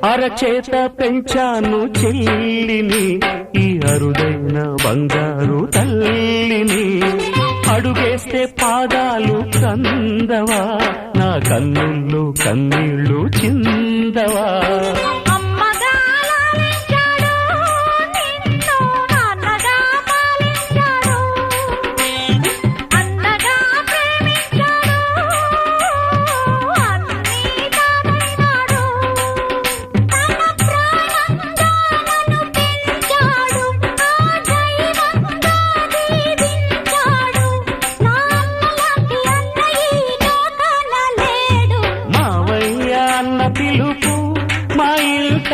అరచేత పెంచాను చెల్లిని, ఈ అరుదైన బంగారు తల్లిని. అడుగేస్తే పాదాలు కందవా, నా కన్నుల్లో కన్నీళ్ళు చిందవా. పిలుపు మా ఇంట